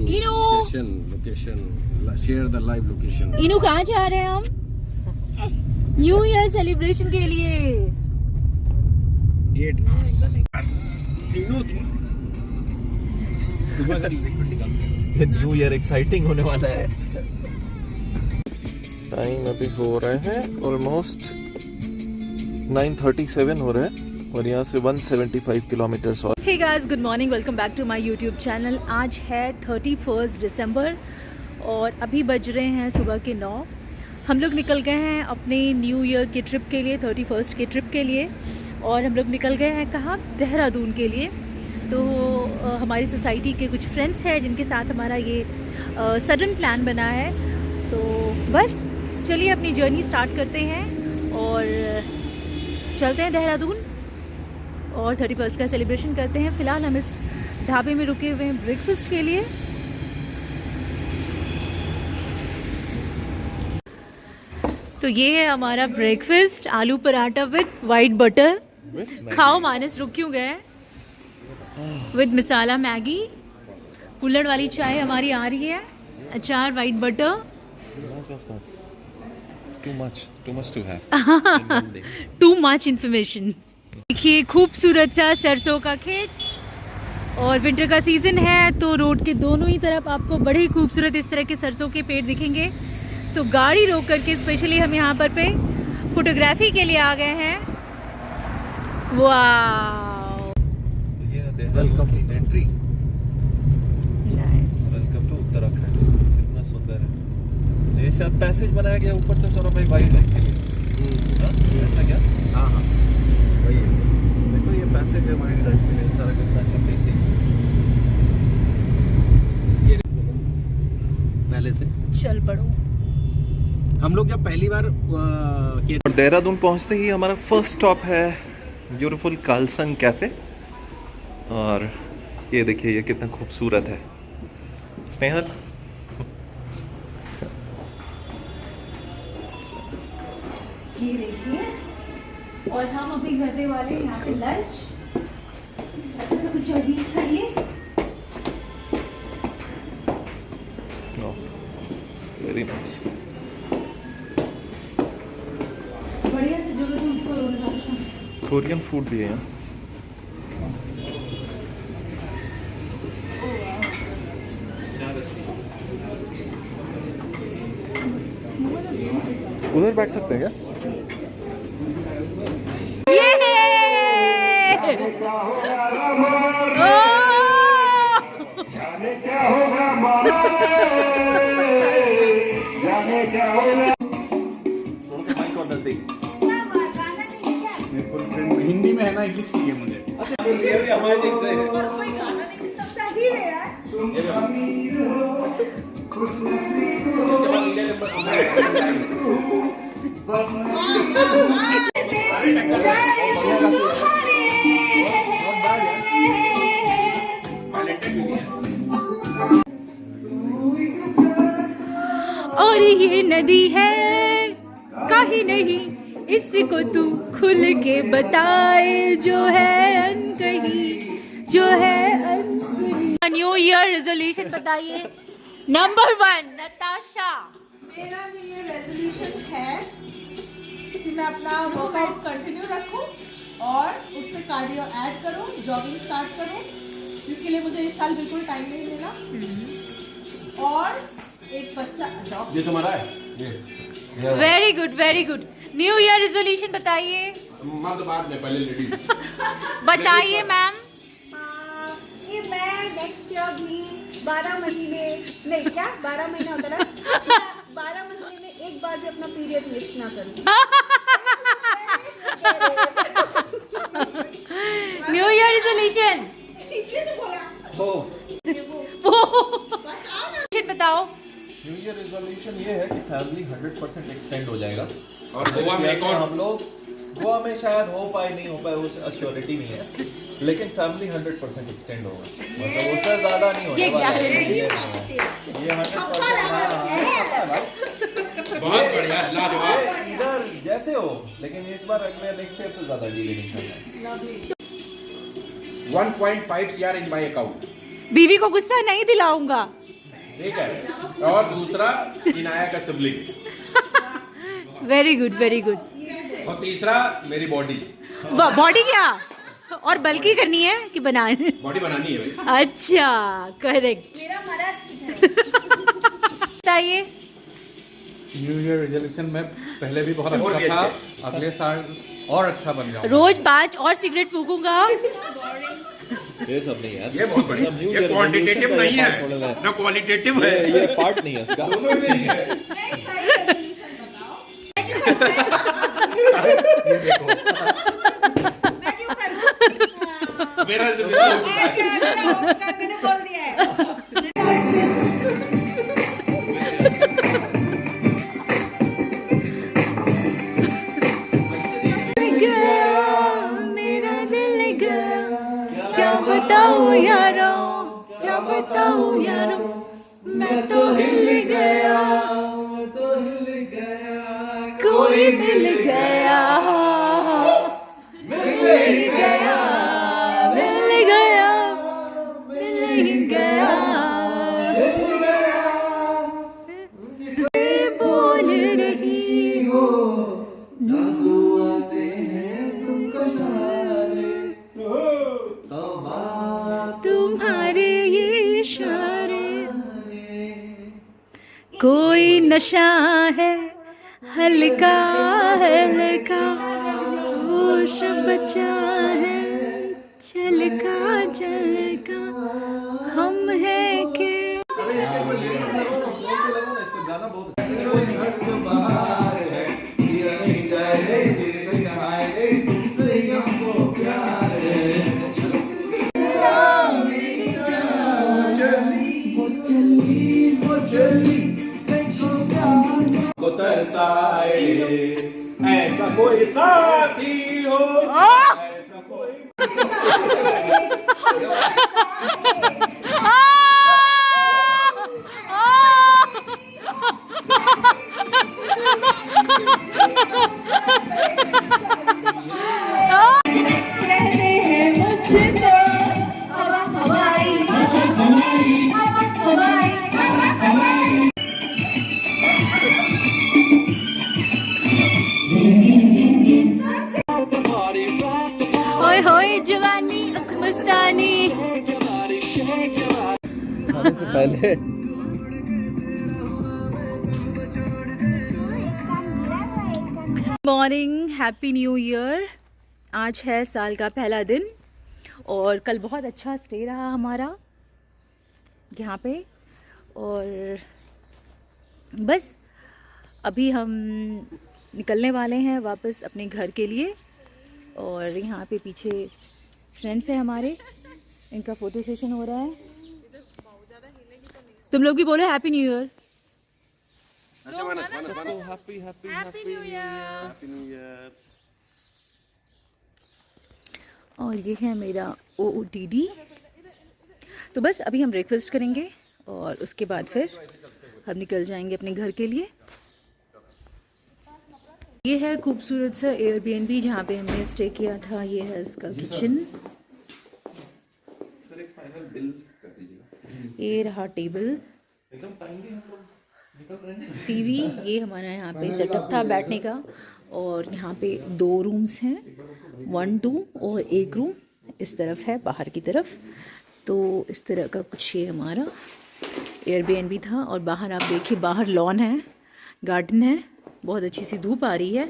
इनू location share the live location. इनू कहाँ जा रहे हैं हम? न्यू ईयर सेलिब्रेशन के लिए। न्यू ईयर एक्साइटिंग होने वाला है। टाइम अभी हो रहे हैं ऑलमोस्ट 9:37 हो रहे हैं और यहाँ से 175 किलोमीटर्स और। Hey guys, good morning, welcome back to my YouTube channel. आज है 31 दिसंबर और अभी बज रहे हैं सुबह के 9। हम लोग निकल गए हैं अपने न्यू ईयर के ट्रिप के लिए, 31 के ट्रिप के लिए। और हम लोग निकल गए हैं कहाँ? देहरादून के लिए। तो हमारी सोसाइटी के कुछ फ्रेंड्स हैं जिनके साथ हमारा ये सडन प्लान बना है। तो बस चलिए अपनी जर्नी स्टार्ट करते हैं और चलते हैं देहरादून और 31 का सेलिब्रेशन करते हैं। फ़िलहाल हम इस ढाबे में रुके हुए हैं ब्रेकफास्ट के लिए। तो ये है हमारा ब्रेकफास्ट, आलू पराठा विद वाइट बटर। खाओ मानस, रुक क्यों गए? विद मसाला मैगी, कुल्हड़ वाली चाय हमारी आ रही है, अचार, white butter. Too much to have. Too much information. देखिए खूबसूरत सा सरसों का खेत और विंटर का सीजन है तो रोड के दोनों ही तरफ आपको बड़े ही खूबसूरत इस तरह के सरसों के पेड़ दिखेंगे। तो गाड़ी रोक करके स्पेशली हम यहाँ पर पे फोटोग्राफी के लिए आ गए हैं। वाह, तो ये है देहरादून की एंट्री। Welcome to Uttarakhand. कितना सुंदर है। ये शायद पैसेज बनाया गया ऊपर से सौरभ भाई वाइल्ड लाइफ के लिए। ऐसा क्या? हाँ वही है। देखो ये पैसेज है वाइल्ड लाइफ के लिए, सारा कितना अच्छा पेंटिंग। पहले से चल पड़ो। हम लोग जब पहली बार देहरादून पहुंचते ही हमारा फर्स्ट स्टॉप है ब्यूटीफुल कालसंग कैफे। और ये देखिए ये कितना खूबसूरत है। स्नेहल, ये देखिए, और हम अभी करने वाले हैं यहाँ पे लंच। अच्छा सा कुछ चाइनीज खाएंगे। Very nice. बढ़िया से जो भी उसको कोरियन फूड भी है यहाँ। उधर बैठ सकते हैं क्या? जाने क्या होगा मामा, जाने क्या होगा। हिंदी में है ना, इंग्लिश नहीं है मुझे। और ये नदी है कहीं नहीं, इसको तू खुल के बताए, जो है अनकही, जो है अनसुनी। न्यू ईयर रेजोल्यूशन बताइए। नंबर 1 नताशा। मेरा ये रेजोल्यूशन है कि मैं अपना वर्कआउट कंटिन्यू रखूं और उस पर कार्डियो ऐड करूं, जॉगिंग स्टार्ट करूं, जिसके लिए मुझे इस साल बिल्कुल टाइम नहीं मिला। और एक बच्चा अडॉप्ट। ये तुम्हारा है? Very good, very good. New year resolution बताइए। मर्द बाद में, पहले लेडीज। बताइए मैम। कि मैं नेक्स्ट ईयर भी 12 महीने नहीं, क्या 12 महीना होता है 12 महीने में एक बार भी अपना पीरियड मिस ना करूं। न्यू ईयर रेजोल्यूशन बताओ। न्यू ईयर रेजोल्यूशन ये है कि फैमिली 100% एक्सटेंड हो जाएगा। और गोवा में एक और हम लोग गोवा में शायद हो पाए नहीं हो पाए, उस अश्योरिटी नहीं है, लेकिन फैमिली 100% एक्सटेंड होगा। मतलब उससे ज़्यादा नहीं होने वाला है। ये 100% बहुत बढ़िया, लाजवाब। इधर जैसे हो, लेकिन इस बार अगले नेक्स्ट ईयर से ज़्यादा डीले नहीं करना है। 1.5 CR इन माय अकाउंट। बीवी को गुस्सा नहीं दिलाऊंगा। ठीक है, और दूसरा इनाया का sibling, very good very good. और तीसरा मेरी बॉडी। बॉडी क्या और बल्कि करनी है कि बनानी? बॉडी बनानी है भाई। अच्छा करेक्ट। बताइए। न्यू ईयर रेजोल्यूशन में पहले भी बहुत अच्छा था, अगले साल और अच्छा बन जाऊंगा। रोज 5 और सिगरेट फूकूंगा। ये सब नहीं यार, ये बहुत बढ़िया, ये क्वांटिटेटिव नहीं है ना क्वालिटेटिव है, ये पार्ट नहीं है इसका। ये देखो मेरा हो चुका है। मैंने बोल दिया है। मेरा दिल गया, क्या बताऊं यारों, क्या बताऊं यारों, मैं तो हिल गया, कोई मिल गया, मिल गया, मिल गया, मिल ही गया, बोल रही हो तुम्हारे ये इशारे, कोई नशा है हल्का हल्का, होश बचा है झलका झलका, हम है के को तरसाए, ऐसा कोई साथी हो, ऐसा कोई होए होए जवानी अख मस्तानी। खाने से पहले मॉर्निंग, हैप्पी न्यू ईयर। आज है साल का पहला दिन और कल बहुत अच्छा स्टे रहा हमारा यहाँ पे, और बस अभी हम निकलने वाले हैं वापस अपने घर के लिए। और यहाँ पे पीछे फ्रेंड्स हैं हमारे, इनका फ़ोटो सेशन हो रहा है। तुम लोग भी बोलो happy new year. Happy new year. और ये है मेरा OOTD। तो बस अभी हम ब्रेकफास्ट करेंगे और उसके बाद फिर हम निकल जाएंगे अपने घर के लिए। ये है खूबसूरत सा एयरबीएनबी जहाँ पे हमने स्टे किया था। ये है इसका किचन, ये रहा टेबल, टीवी, ये हमारा यहाँ पे सेटअप था बैठने का। और यहाँ पे 2 रूम्स हैं, 1, 2 और एक रूम इस तरफ है बाहर की तरफ। तो इस तरह का कुछ ये हमारा एयरबीएनबी था। और बाहर आप देखिए, बाहर लॉन है, गार्डन है, बहुत अच्छी सी धूप आ रही है।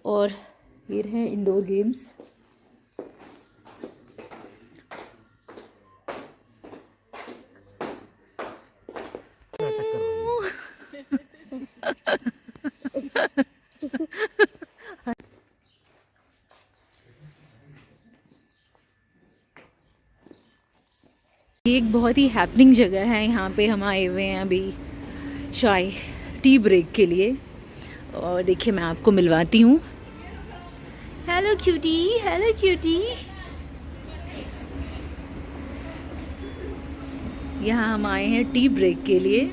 और ये है इंडोर गेम्स। ये एक बहुत ही हैपनिंग जगह है। यहाँ पे हम आए हुए हैं अभी चाय टी ब्रेक के लिए। और देखिए मैं आपको मिलवाती हूँ। Hello cutie, hello cutie. यहाँ हम आए हैं टी ब्रेक के लिए।